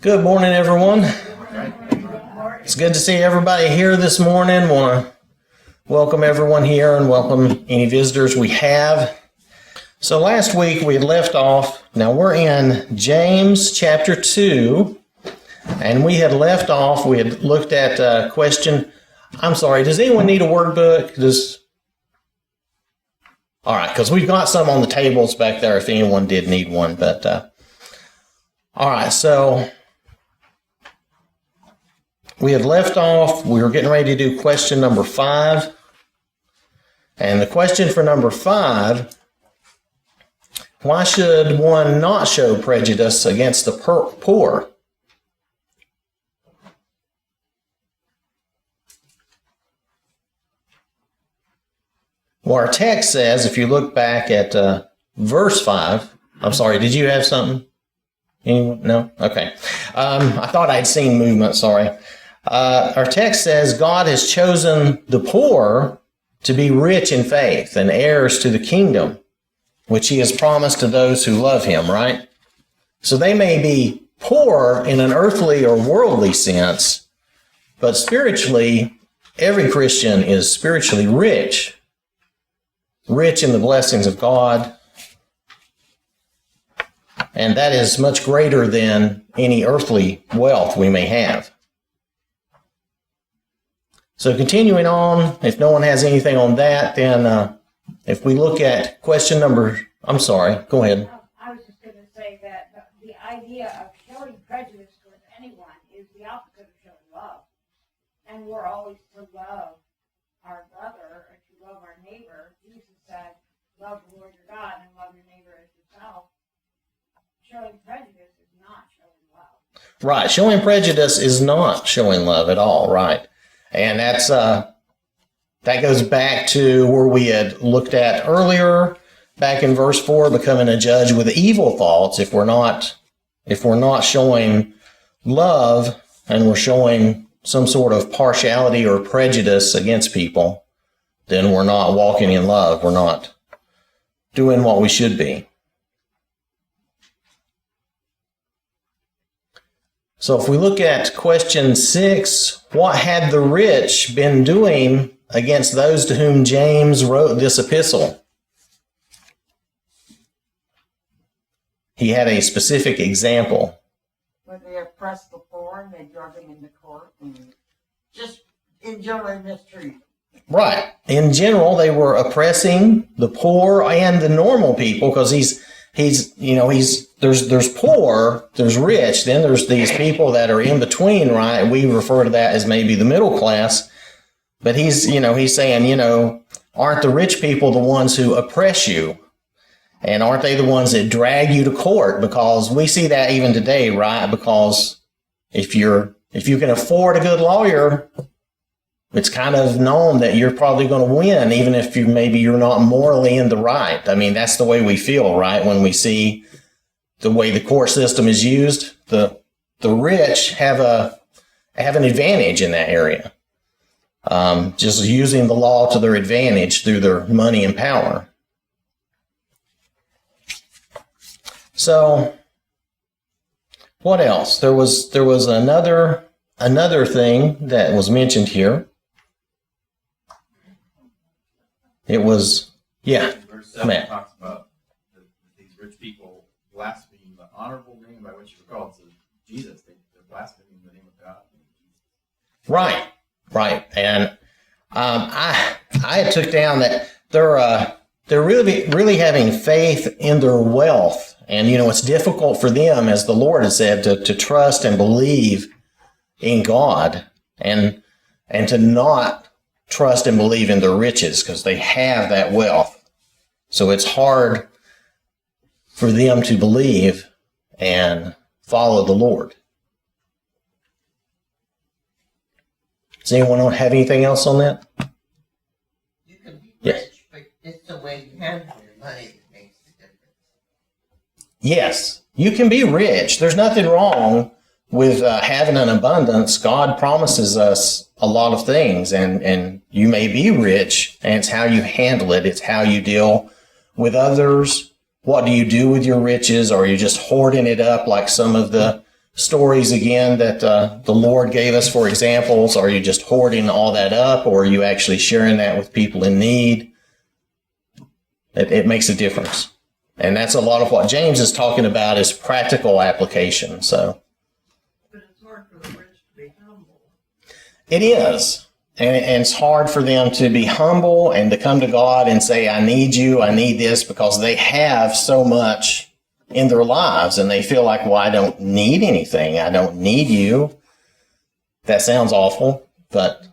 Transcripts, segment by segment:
Good morning, everyone. It's good to see everybody here this morning. Want to welcome everyone here and welcome any visitors we have. So last week we had left off, now we're in James chapter 2, and we had left off, we had looked at a question. I'm sorry, does anyone need a workbook? All right, because we've got some on the tables back there if anyone did need one. But all right, so we had left off, we were getting ready to do question number 5. And the question for number 5, why should one not show prejudice against the poor? Well, our text says, if you look back at verse 5, I'm sorry, did you have something? Anyone? No? Okay. I thought I'd seen movement, sorry. Our text says, God has chosen the poor to be rich in faith and heirs to the kingdom, which he has promised to those who love him, right? So they may be poor in an earthly or worldly sense, but spiritually, every Christian is spiritually rich in the blessings of God, and that is much greater than any earthly wealth we may have. So continuing on, if no one has anything on that, then if we look at question number, I'm sorry, go ahead. I was just going to say that the idea of showing prejudice towards anyone is the opposite of showing love. And we're always to love our brother or to love our neighbor. Jesus said, love the Lord your God and love your neighbor as yourself. Showing prejudice is not showing love. Right, showing prejudice is not showing love at all, right. And that's that goes back to where we had looked at earlier, back in verse 4, becoming a judge with evil thoughts. If we're not showing love and we're showing some sort of partiality or prejudice against people, then we're not walking in love. We're not doing what we should be. So if we look at question 6, what had the rich been doing against those to whom James wrote this epistle? He had a specific example. When they oppressed the poor and they drug them into court and just in general mistreat them. Right. In general, they were oppressing the poor and the normal people, because there's poor, there's rich, then there's these people that are in between, right? We refer to that as maybe the middle class. But he's saying, aren't the rich people the ones who oppress you? And aren't they the ones that drag you to court? Because we see that even today, right? Because if you can afford a good lawyer, it's kind of known that you're probably going to win, even if you're not morally in the right. I mean, that's the way we feel, right? When we see the way the court system is used, the rich have an advantage in that area. Just using the law to their advantage through their money and power. So, what else? There was another thing that was mentioned here. It was, yeah. Verse 7 talks about these rich people blaspheming the honorable name by which you're called. So Jesus, they're blaspheming the name of God. Right. And I took down that they're really having faith in their wealth. And, it's difficult for them, as the Lord has said, to trust and believe in God and to not trust and believe in their riches, because they have that wealth. So it's hard for them to believe and follow the Lord. Does anyone have anything else on that? You can be Yes. rich, but it's the way you handle your money that makes the difference. Yes, you can be rich. There's nothing wrong with having an abundance. God promises us a lot of things, and you may be rich, and it's how you handle it. It's how you deal with others. What do you do with your riches? Or are you just hoarding it up like some of the stories again that the Lord gave us for examples? Are you just hoarding all that up, or are you actually sharing that with people in need? It makes a difference. And that's a lot of what James is talking about is practical application. So, But it's hard for the rich to be humble. it is. And it's hard for them to be humble and to come to God and say, I need you, I need this, because they have so much in their lives and they feel like, well, I don't need anything. I don't need you. That sounds awful, but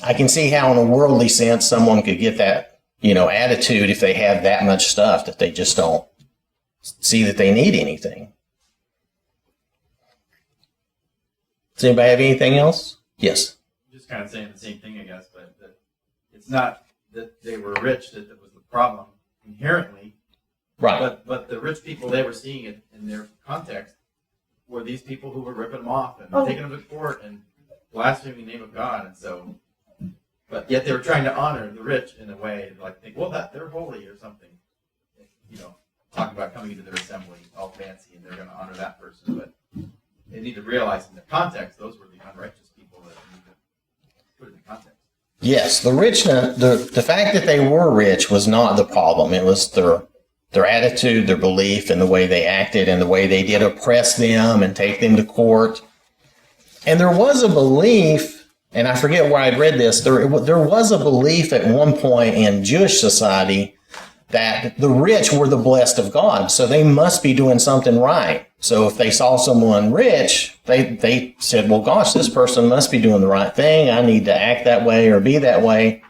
I can see how in a worldly sense someone could get that, attitude if they have that much stuff that they just don't see that they need anything. Does anybody have anything else? Yes. Just kind of saying the same thing, I guess, but that it's not that they were rich that was the problem inherently. Right. But the rich people they were seeing it in their context were these people who were ripping them off and taking them to court and blaspheming the name of God, and so. But yet they were trying to honor the rich in a way, like think, well, that they're holy or something. Talking about coming into their assembly, all fancy, and they're going to honor that person. But they need to realize in the context, those were the unrighteous people that need to put it in context. Yes, the fact that they were rich was not the problem. It was their attitude, their belief, and the way they acted, and the way they did oppress them and take them to court. And there was a belief. And I forget where I'd read this. There was a belief at one point in Jewish society that the rich were the blessed of God, so they must be doing something right. So if they saw someone rich, they said, well, gosh, this person must be doing the right thing. I need to act that way or be that way.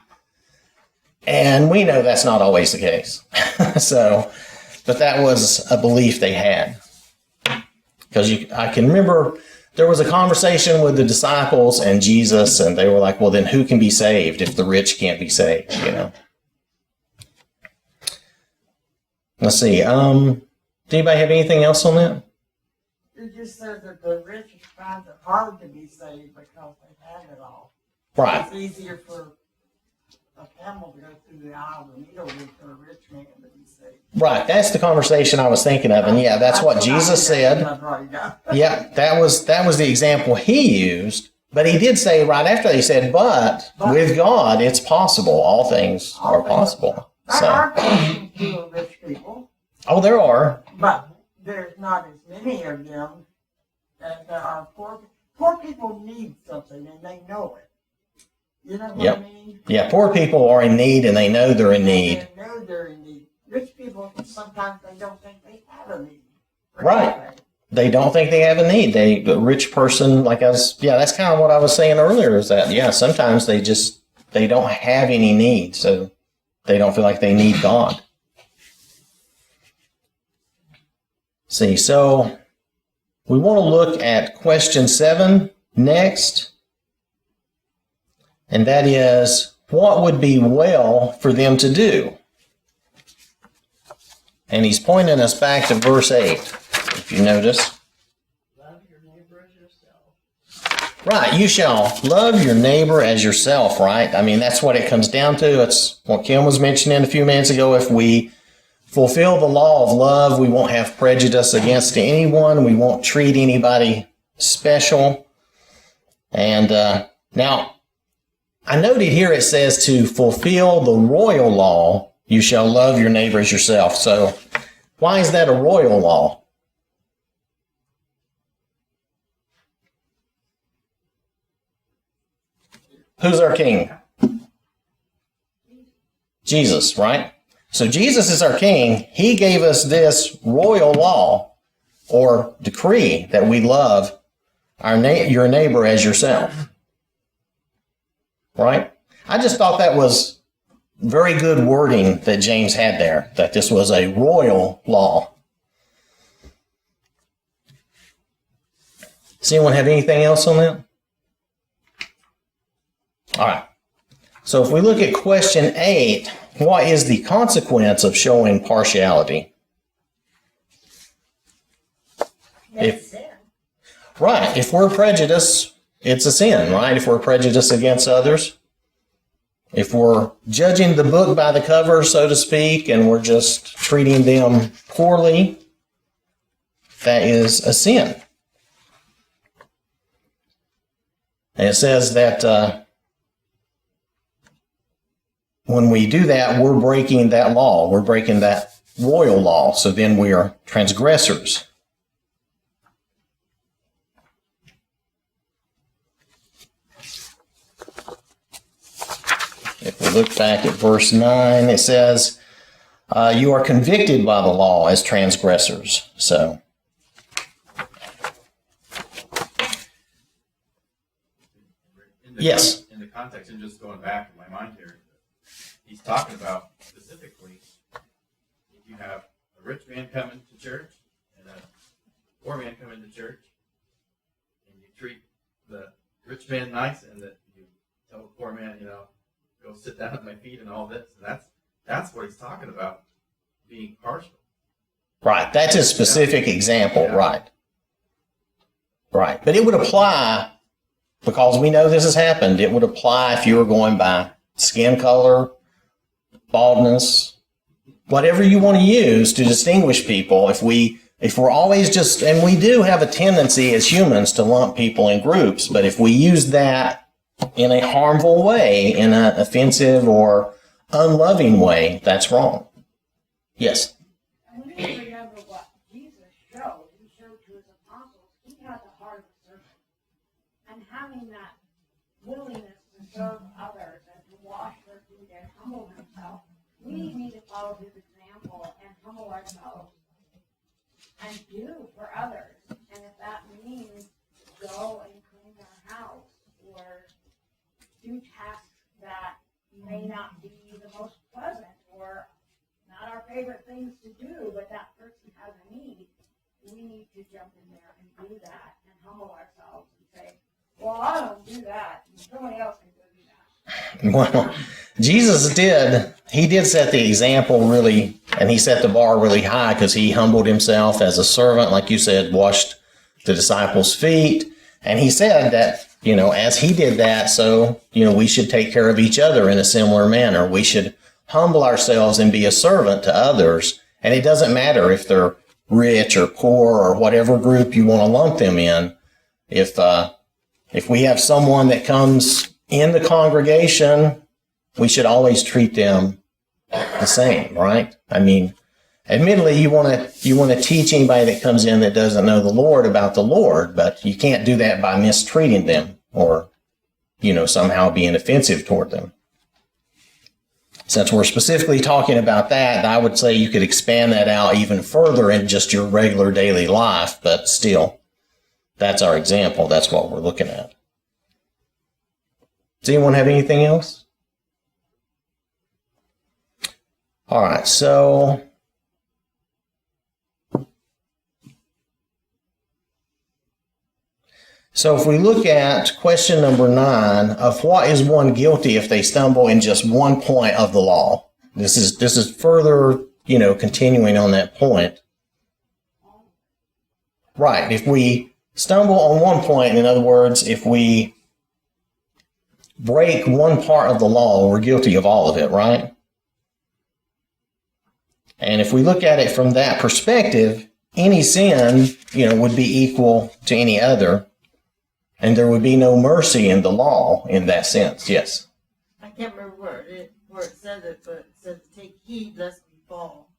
And we know that's not always the case. But that was a belief they had. Because I can remember there was a conversation with the disciples and Jesus, and they were like, well, then who can be saved if the rich can't be saved, Let's see. Did anybody have anything else on that? It just says that the rich find it hard to be saved because they have it all. Right. It's easier for a camel to go through the eye of the needle than for a rich man to be saved. Right. That's the conversation I was thinking of. And yeah, that's what Jesus said. Yeah, that was the example he used. But he did say right after he said, but with God, it's possible. All things are possible. There are few rich people. Oh, there are. But there's not as many of them as there are poor. Poor people need something and they know it. You know what I mean? Yeah, poor people are in need and they know they're in need. They know they're in need. Rich people, sometimes they don't think they have a need. Right. They don't think they have a need. The rich person, that's kind of what I was saying earlier, is that, sometimes they don't have any need, so they don't feel like they need God. See, so we want to look at question 7 next, and that is, what would be well for them to do? And he's pointing us back to verse 8, if you notice. Love your neighbor as yourself. Right, you shall love your neighbor as yourself, right? I mean, that's what it comes down to. It's what Kim was mentioning a few minutes ago. If we fulfill the law of love, we won't have prejudice against anyone. We won't treat anybody special. And now, I noted here it says to fulfill the royal law, you shall love your neighbor as yourself. So why is that a royal law? Who's our king? Jesus, right? So Jesus is our king. He gave us this royal law or decree that we love your neighbor as yourself. Right? I just thought that was very good wording that James had there, that this was a royal law. Does anyone have anything else on that? All right. So if we look at question 8, what is the consequence of showing partiality? Right. If we're prejudiced, it's a sin, right? If we're prejudiced against others. If we're judging the book by the cover, so to speak, and we're just treating them poorly, that is a sin. And it says that when we do that, we're breaking that law. We're breaking that royal law. So then we are transgressors. If we look back at verse 9, it says, you are convicted by the law as transgressors. So, yes. In the context, and just going back in my mind here, he's talking about specifically if you have a rich man coming to church and a poor man coming to church, and you treat the rich man nice, and that you tell the poor man, go sit down at my feet and all this, and that's what he's talking about, being partial. Right. That's a specific example. Yeah. Right. Right. But it would apply, because we know this has happened, it would apply if you were going by skin color, baldness, whatever you want to use to distinguish people. If we're always just, and we do have a tendency as humans to lump people in groups, but if we use that in a harmful way, in an offensive or unloving way, that's wrong. Yes. And we need to remember what Jesus showed. He showed to his apostles, he had the heart of a servant. And having that willingness to serve others and to wash their feet and humble himself, we need to follow his example and humble ourselves and do for others. And if that means go and clean our house or do tasks that may not be the most pleasant or not our favorite things to do, but that person has a need, we need to jump in there and do that and humble ourselves and say, well, I don't do that, and somebody else can go do that. Well, Jesus did set the example really, and he set the bar really high because he humbled himself as a servant, like you said, washed the disciples' feet. And he said that, as he did that, so, we should take care of each other in a similar manner. We should humble ourselves and be a servant to others. And it doesn't matter if they're rich or poor or whatever group you want to lump them in. If we have someone that comes in the congregation, we should always treat them the same, right? I mean, admittedly, you want to teach anybody that comes in that doesn't know the Lord about the Lord, but you can't do that by mistreating them or, somehow being offensive toward them. Since we're specifically talking about that, I would say you could expand that out even further in just your regular daily life, but still, that's our example. That's what we're looking at. Does anyone have anything else? All right, so if we look at question number 9 of what is one guilty if they stumble in just one point of the law. This is further, continuing on that point. Right. If we stumble on one point, in other words, if we break one part of the law, we're guilty of all of it, right? And if we look at it from that perspective, any sin, would be equal to any other. And there would be no mercy in the law in that sense. Yes. I can't remember where it says it, but it says, take heed lest we fall.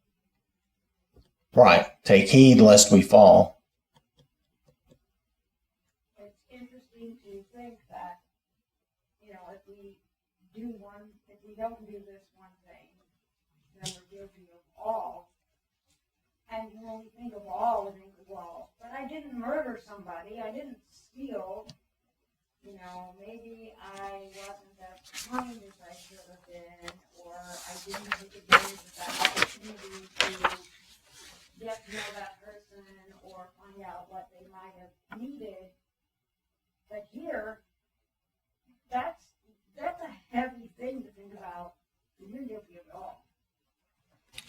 Right. Take heed lest we fall. It's interesting to think that, if we don't do this one thing, then we're guilty of all. And when we think of all, we think, well, but I didn't murder somebody, I didn't steal, maybe I wasn't as kind as I should have been, or I didn't take advantage of that opportunity to get to know that person or find out what they might have needed. But here, that's a heavy thing to think about. You're guilty of it all.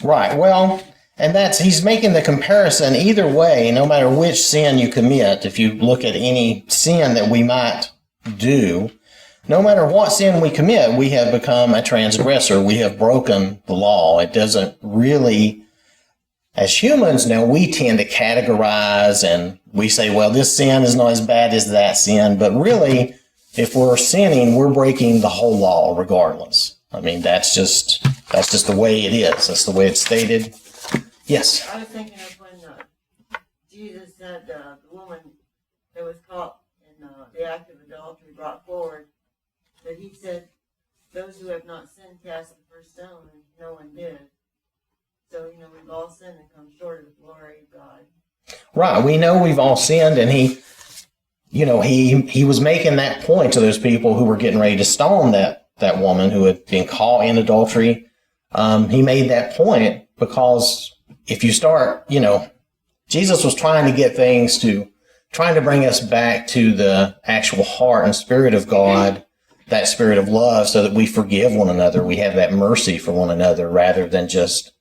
Right. Well, and he's making the comparison either way, no matter which sin you commit. If you look at any sin that we might do, no matter what sin we commit, we have become a transgressor. We have broken the law. It doesn't really as humans, now we tend to categorize and we say, well, this sin is not as bad as that sin. But really, if we're sinning, we're breaking the whole law regardless. I mean, that's just the way it is. That's the way it's stated. Yes. I was thinking of when Jesus said the woman that was caught in the act of adultery brought forward, that he said, those who have not sinned cast the first stone, and no one did. So, we've all sinned and come short of the glory of God. Right. We know we've all sinned, and he was making that point to those people who were getting ready to stone that woman who had been caught in adultery. He made that point because if you start, Jesus was trying to bring us back to the actual heart and spirit of God, that spirit of love, so that we forgive one another. We have that mercy for one another rather than just,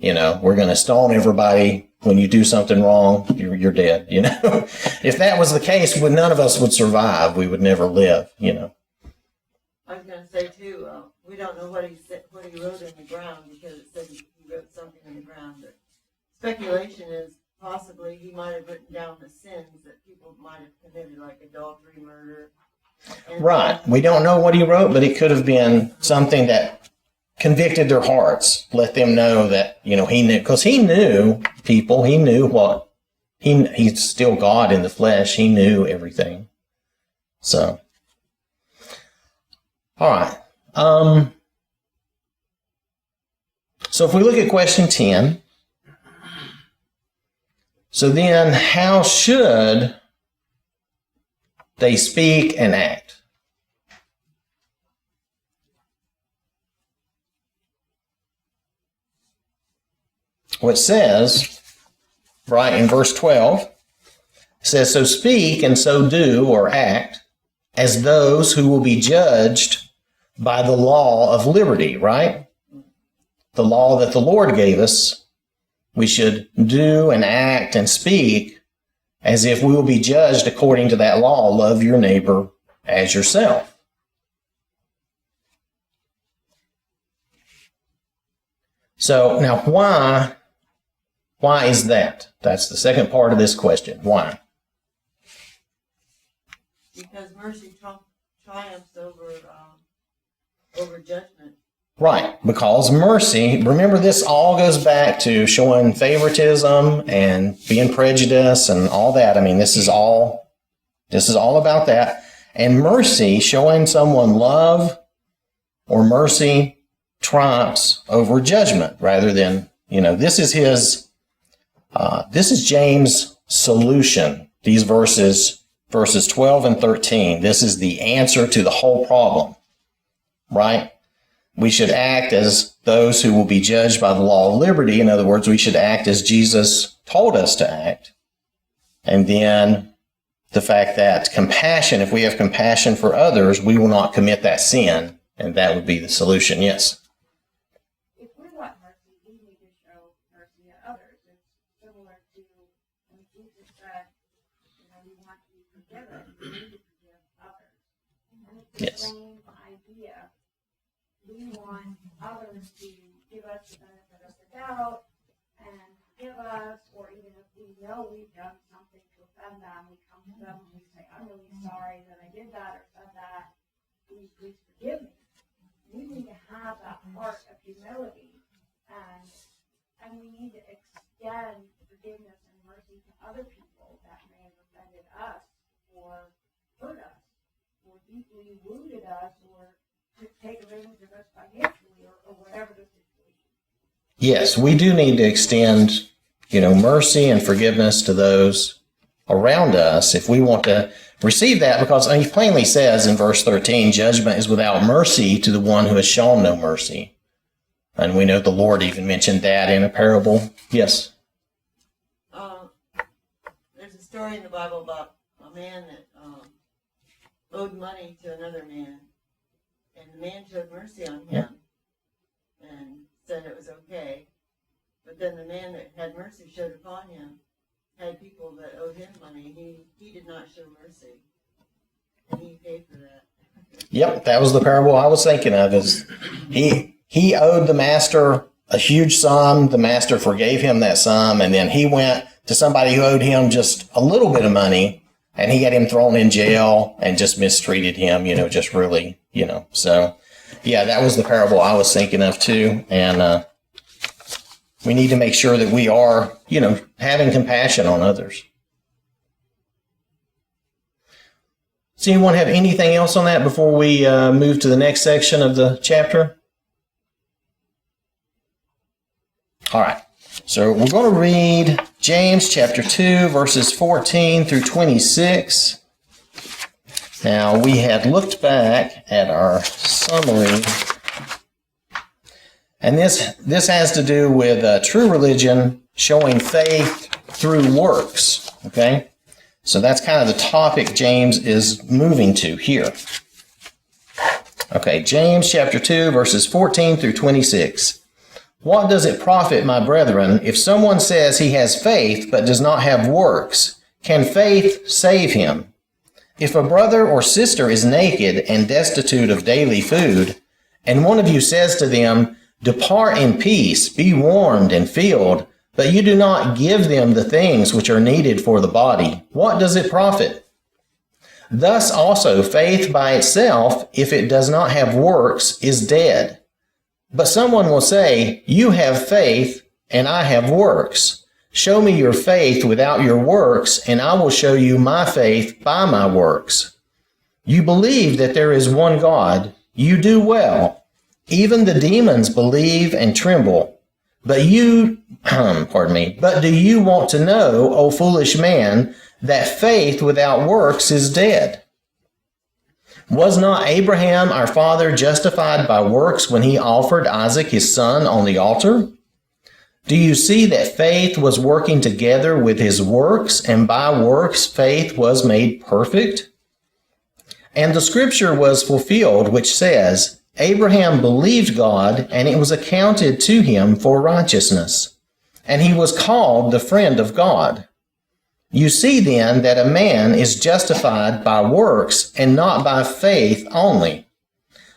we're going to stone everybody. When you do something wrong, you're dead. If that was the case, none of us would survive. We would never live. I was going to say too, we don't know what he wrote in the ground, because it said he wrote something in the ground. But speculation is possibly he might have written down the sins that people might have committed, like adultery, murder. Right. We don't know what he wrote, but it could have been something that convicted their hearts, let them know that, he knew, because he knew people, he knew what, he's still God in the flesh, he knew everything. So, all right. So if we look at question 10, so then how should they speak and act? What says, right, in verse 12, it says, so speak and so do or act as those who will be judged by the law of liberty, right? The law that the Lord gave us. We should do and act and speak as if we will be judged according to that law. Love your neighbor as yourself. So now why is that? That's the second part of this question. Why? Because mercy triumphs over judgment. Right, because mercy, remember this all goes back to showing favoritism and being prejudiced and all that. I mean, this is all about that. And mercy, showing someone love or mercy, triumphs over judgment rather than, this is James' solution. These verses 12 and 13. This is the answer to the whole problem, right? We should act as those who will be judged by the law of liberty. In other words, we should act as Jesus told us to act. And then the fact that compassion, if we have compassion for others, we will not commit that sin. And that would be the solution. Yes. If we want mercy, we need to show mercy to others. It's similar to when Jesus said, you want to be forgiven, you need to forgive others. And it's the same idea. We want others to give us the benefit of the doubt and forgive us, or even if we know we've done something to offend them, we come to them and we say, I'm really sorry that I did that or said that. Please forgive me. We need to have that heart of humility, and we need to extend forgiveness and mercy to other people that may have offended us or hurt us or deeply wounded us or to take advantage of us financially or whatever the situation. Yes, we do need to extend, mercy and forgiveness to those around us if we want to receive that, because he plainly says in verse 13, judgment is without mercy to the one who has shown no mercy. And we know the Lord even mentioned that in a parable. Yes? There's a story in the Bible about a man that owed money to another man. And the man showed mercy on him and said it was okay. But then the man that had mercy showed upon him had people that owed him money. He did not show mercy. And he paid for that. Yep, that was the parable I was thinking of. Is he owed the master a huge sum. The master forgave him that sum, and then he went to somebody who owed him just a little bit of money, and he had him thrown in jail and just mistreated him, just really, So, yeah, that was the parable I was thinking of too. And we need to make sure that we are, having compassion on others. Does anyone have anything else on that before we move to the next section of the chapter? All right. So we're going to read James chapter 2, verses 14 through 26. Now, we had looked back at our summary, and this has to do with true religion showing faith through works, okay? So that's kind of the topic James is moving to here. Okay, James chapter 2, verses 14 through 26. What does it profit, my brethren, if someone says he has faith but does not have works? Can faith save him? If a brother or sister is naked and destitute of daily food, and one of you says to them, "Depart in peace, be warmed and filled," but you do not give them the things which are needed for the body, what does it profit? Thus also faith by itself, if it does not have works, is dead. But someone will say, "You have faith, and I have works. Show me your faith without your works, and I will show you my faith by my works. You believe that there is one God. You do well. Even the demons believe and tremble. But do you want to know, O foolish man, that faith without works is dead? Was not Abraham our father justified by works when he offered Isaac his son on the altar? Do you see that faith was working together with his works, and by works faith was made perfect? And the scripture was fulfilled, which says, Abraham believed God, and it was accounted to him for righteousness. And he was called the friend of God. You see then that a man is justified by works and not by faith only.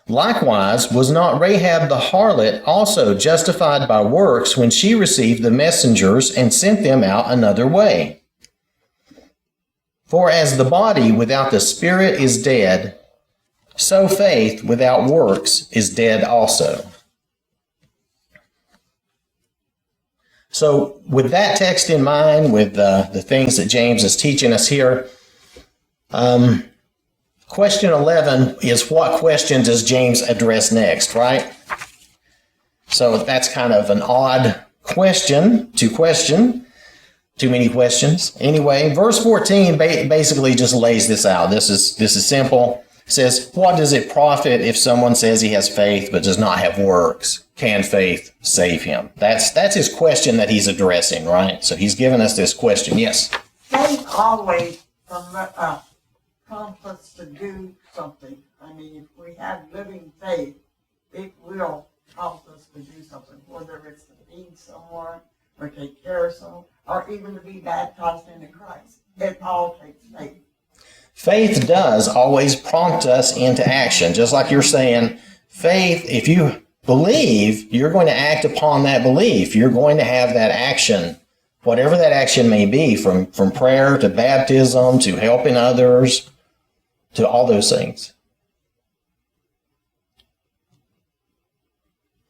Likewise, was not Rahab the harlot also justified by works when she received the messengers and sent them out another way? For as the body without the spirit is dead, so faith without works is dead also. So with that text in mind, with the things that James is teaching us here, question 11 is what question does James address next, right? So that's kind of an odd question to question. Too many questions. Anyway, verse 14 basically just lays this out. This is simple. It says, what does it profit if someone says he has faith but does not have works? Can faith save him? That's his question that he's addressing, right? So he's given us this question. Yes? Faith always prompts us to do something. I mean, if we have living faith, it will prompt us to do something, whether it's to feed someone or take care of someone, or even to be baptized into Christ. It all takes faith. Faith does always prompt us into action. Just like you're saying, faith, if you believe, you're going to act upon that belief. You're going to have that action, whatever that action may be, from prayer to baptism to helping others to all those things.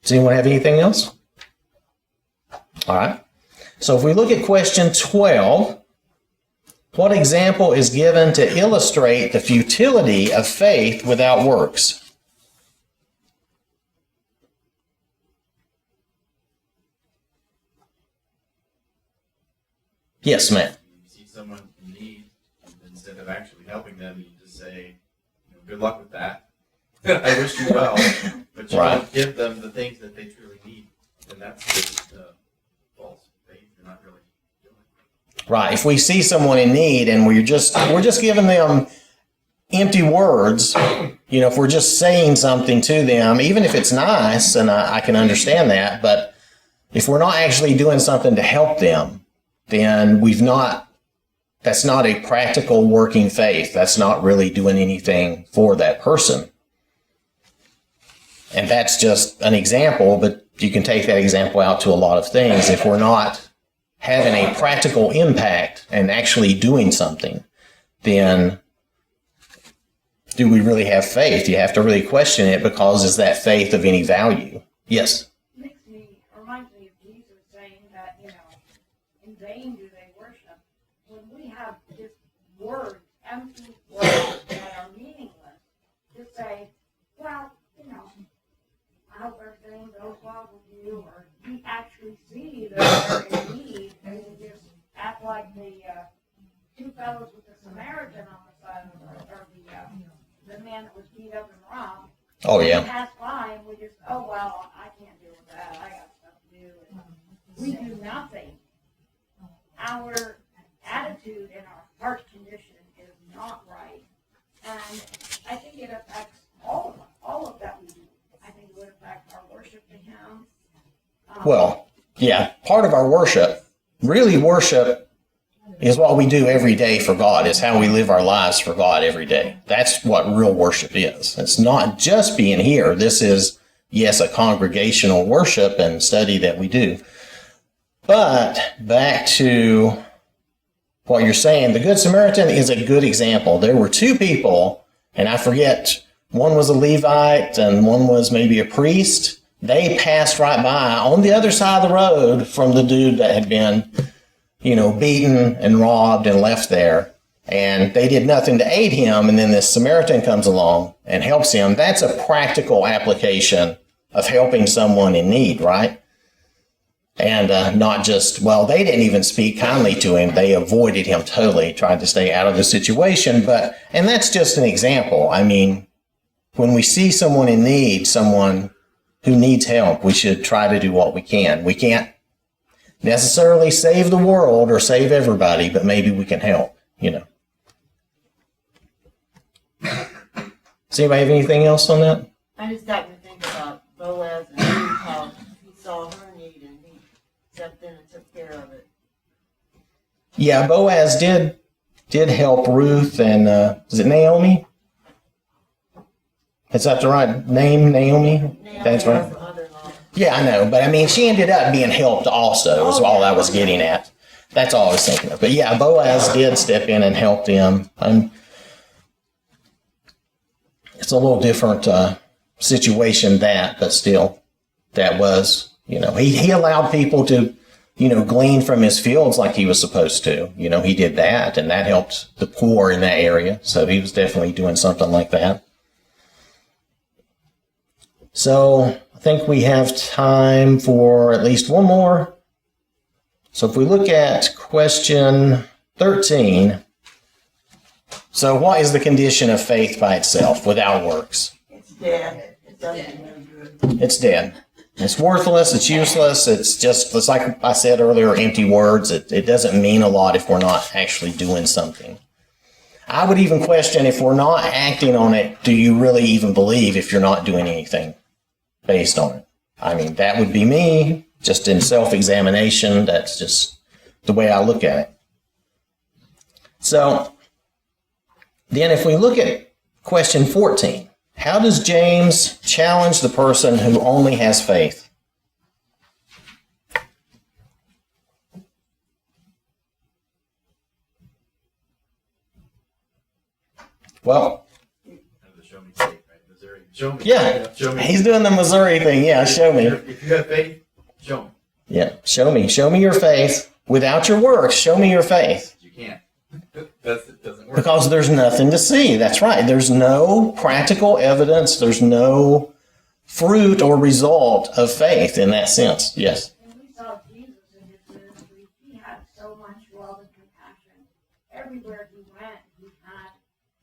Does anyone have anything else? All right. So if we look at question 12, what example is given to illustrate the futility of faith without works? Yes, ma'am. You see someone in need, instead of actually helping them, you just say, good luck with that. I wish you well, but you don't give them the things that they truly need. And that's just false faith. You're not really doing it. Right. If we see someone in need and we're just giving them empty words, if we're just saying something to them, even if it's nice, and I can understand that, but if we're not actually doing something to help them, then that's not a practical working faith. That's not really doing anything for that person. And that's just an example, but you can take that example out to a lot of things. If we're not having a practical impact and actually doing something, then do we really have faith? You have to really question it, because is that faith of any value? Yes. Reminds me of Jesus saying that, in vain do they worship. When we have just words, empty words that are meaningless, to say, well, I hope everything goes well with you, or we actually see that they're in need, and we just act like the two fellows with the Samaritan on the side of the road, or the man that was beat up and robbed. Oh, We yeah. pass by and we just, oh, well, I can't deal with that. I got stuff to do. And we do nothing. Our attitude and our heart condition is not right. And I think it affects all of that we do. I think it would affect our worship to Him. Well, yeah, part of our worship, really worship, is what we do every day for God, is how we live our lives for God every day. That's what real worship is. It's not just being here. This is, yes, a congregational worship and study that we do. But back to what you're saying, the Good Samaritan is a good example. There were two people, and I forget, one was a Levite and one was maybe a priest. They passed right by on the other side of the road from the dude that had been beaten and robbed and left there. And they did nothing to aid him. And then this Samaritan comes along and helps him. That's a practical application of helping someone in need, right? And not just, well, they didn't even speak kindly to him. They avoided him totally, tried to stay out of the situation. And that's just an example. I mean, when we see someone in need, someone who needs help, we should try to do what we can. We can't necessarily save the world or save everybody, but maybe we can help, Does anybody have anything else on that? I just got to think about Boaz and Ruth, how he saw her need and he stepped in and took care of it. Yeah, Boaz did help Ruth and, is it Naomi? Is that the right name, Naomi? That's right. Her mother-in-law. Yeah, I know, but I mean, she ended up being helped also, is all I was getting at. That's all I was thinking of. But yeah, Boaz did step in and help them. It's a little different situation but still, that was, he allowed people to, glean from his fields like he was supposed to. He did that, and that helped the poor in that area. So he was definitely doing something like that. So I think we have time for at least one more. So if we look at question 13, so what is the condition of faith by itself without works? It's dead. It doesn't do no good. It's dead. It's worthless. It's useless. It's like I said earlier, empty words. It doesn't mean a lot if we're not actually doing something. I would even question, if we're not acting on it, do you really even believe if you're not doing anything based on it? I mean, that would be me, just in self-examination. That's just the way I look at it. So then if we look at question 14, how does James challenge the person who only has faith? Kind Well, of the show me faith, right? Missouri. Show me. yeah, Show me. he's doing the Missouri thing. Yeah, show me. If you have faith, show me. Yeah, show me. Show me your faith. Without your works, show me your faith. You can't. It doesn't work. Because there's nothing to see. That's right. There's no practical evidence. There's no fruit or result of faith in that sense. Yes. And we saw Jesus in his ministry. He had so much love and compassion. Everywhere he went, he had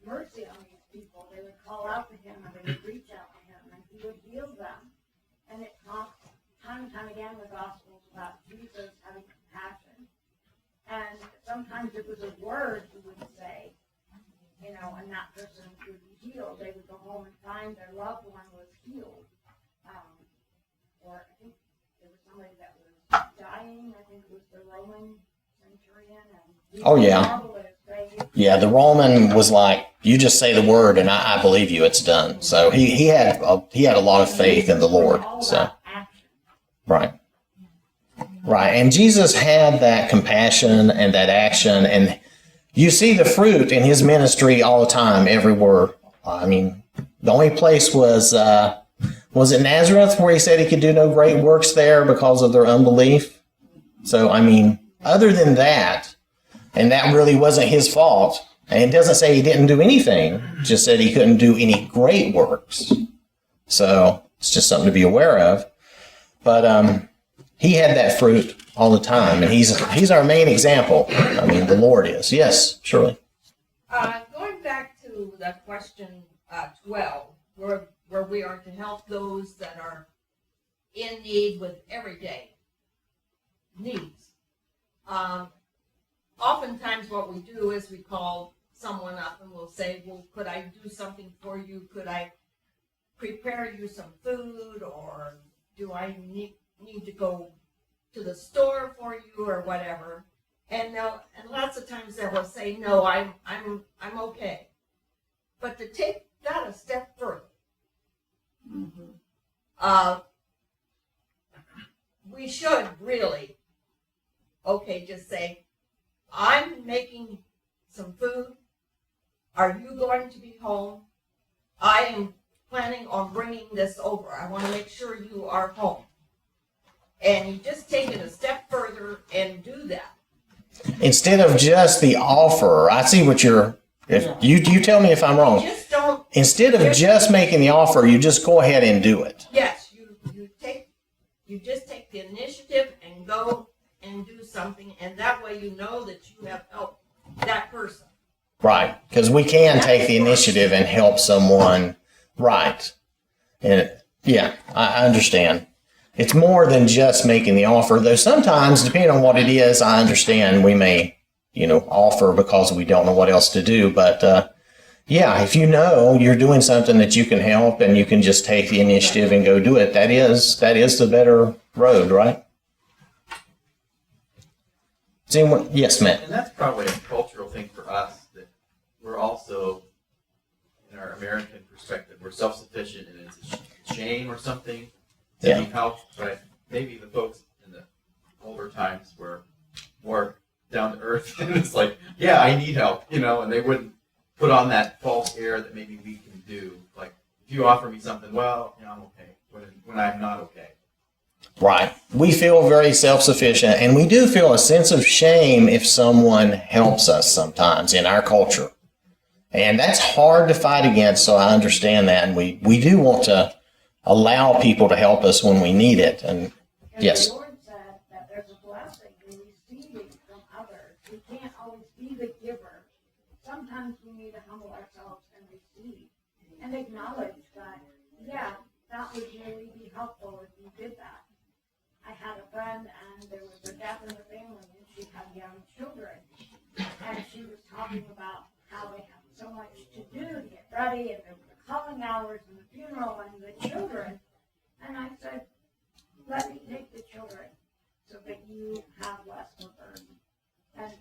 mercy on these people. They would call out to him, and they would reach out to him, and he would heal them. And it talks time and time again in the Gospels about Jesus having compassion. And sometimes it was a word he would say, and that person would be healed. They would go home and find their loved one was healed. Or I think there was somebody that was dying. I think it was the Roman centurion. And Oh, yeah. marveled at his faith. Yeah, the Roman was like, you just say the word and I believe you, it's done. So he had a lot of faith in the Lord. All So about action. Right. Right. And Jesus had that compassion and that action, and you see the fruit in his ministry all the time, everywhere. I mean, the only place was it Nazareth where he said he could do no great works there because of their unbelief? So, I mean, other than that, and that really wasn't his fault, and it doesn't say he didn't do anything, it just said he couldn't do any great works. So, it's just something to be aware of. But he had that fruit all the time, and he's our main example. I mean, the Lord is. Yes, Shirley. Going back to the question 12, where we are to help those that are in need with everyday needs. Oftentimes what we do is we call someone up and we'll say, well, could I do something for you? Could I prepare you some food, or do I need to go to the store for you, or whatever? And lots of times they will say, no, I'm okay. But to take that a step further, we should really, just say, I'm making some food. Are you going to be home? I am planning on bringing this over. I want to make sure you are home. And you just take it a step further and do that. Instead of just the offer, I see what you're. If you tell me if I'm wrong. Just don't. Instead of just making the offer, you just go ahead and do it. Yes, you just take the initiative and go and do something, and that way you know that you have helped that person. Right, because we can take the initiative and help someone. Right, and yeah, I understand. It's more than just making the offer, though. Sometimes, depending on what it is, I understand we may, offer because we don't know what else to do. But yeah, if you know you're doing something that you can help and you can just take the initiative and go do it, that is the better road, right? Does anyone? Yes, Matt. And that's probably a cultural thing for us, that we're also, in our American perspective, we're self-sufficient, and it's a shame or something to need help. But maybe the folks in the older times were more down to earth, and it's like, yeah, I need help, and they wouldn't put on that false air that maybe we can do. Like, if you offer me something, well, I'm okay, when I'm not okay. Right. We feel very self-sufficient, and we do feel a sense of shame if someone helps us sometimes in our culture. And that's hard to fight against, so I understand that. And we do want to allow people to help us when we need it. And yes. The Lord said that there's a blessing in receiving from others. We can't always be the giver. Sometimes we need to humble ourselves and receive and acknowledge that, yeah, that would really be helpful if you did that. I had a friend, and there was a death in the family, and she had young children. And she was talking about how they had so much to do to get ready, and there were the calling hours and the funeral and the children. And I said, let me take the children so that you have less of a burden. And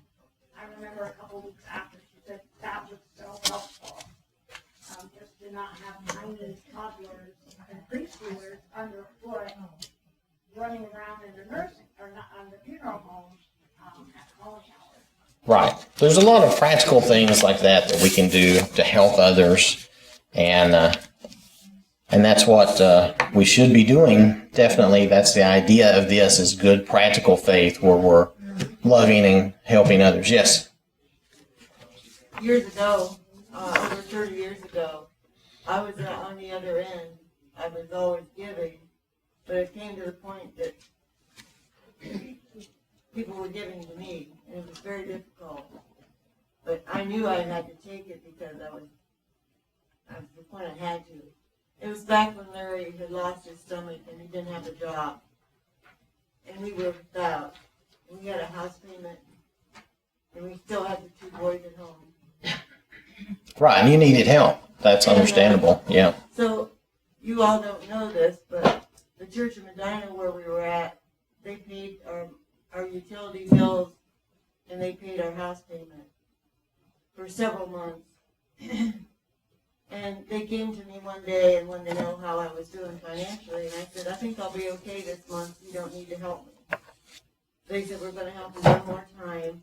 I remember a couple weeks after, she said that was so helpful. Just to not have tiny toddlers and preschoolers underfoot running around in the nursing, or not on the funeral home at calling hours. Right. There's a lot of practical things like that we can do to help others, and that's what we should be doing. Definitely, that's the idea of this, is good practical faith where we're loving and helping others. Yes? Years ago, over 30 years ago, I was on the other end. I was always giving, but it came to the point that people were giving to me, and it was very difficult. But I knew I had to take it because I was to the point I had to. It was back when Larry had lost his stomach and he didn't have a job. And we were without. We had a house payment, and we still had the 2 boys at home. Right, and you needed help. That's understandable, yeah. So, you all don't know this, but the church in Medina where we were at, they paid our utility bills, and they paid our house payment for several months. And And they came to me one day and wanted to know how I was doing financially, and I said, I think I'll be okay this month, you don't need to help me. They said, we're gonna help you one more time.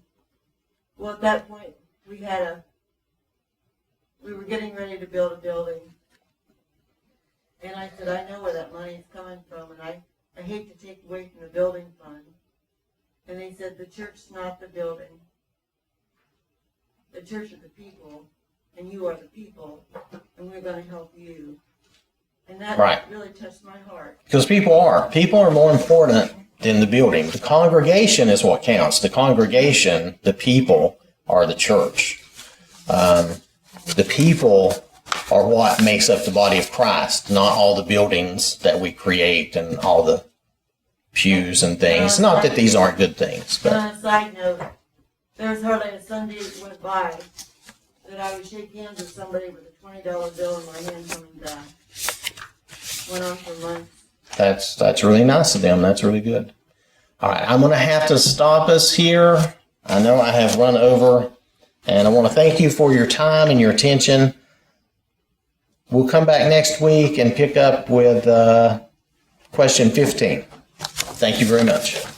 Well, at that point, we were getting ready to build a building. And I said, I know where that money's coming from, and I hate to take away from the building fund. And they said, the church's not the building. The church are the people, and you are the people, and we're going to help you. And that Right. really touched my heart. Because people are more important than the building. The congregation is what counts. The congregation, the people, are the church. The people are what makes up the body of Christ, not all the buildings that we create and all the pews and things. Not that these aren't good things, But but on a side note, there was hardly a Sunday that went by that I would shake hands with somebody with a $20 bill in my hand coming back. Went on for months. that's really nice of them. That's really good. All right, I'm going to have to stop us here. I know I have run over, and I want to thank you for your time and your attention. We'll come back next week and pick up with question 15. Thank you very much.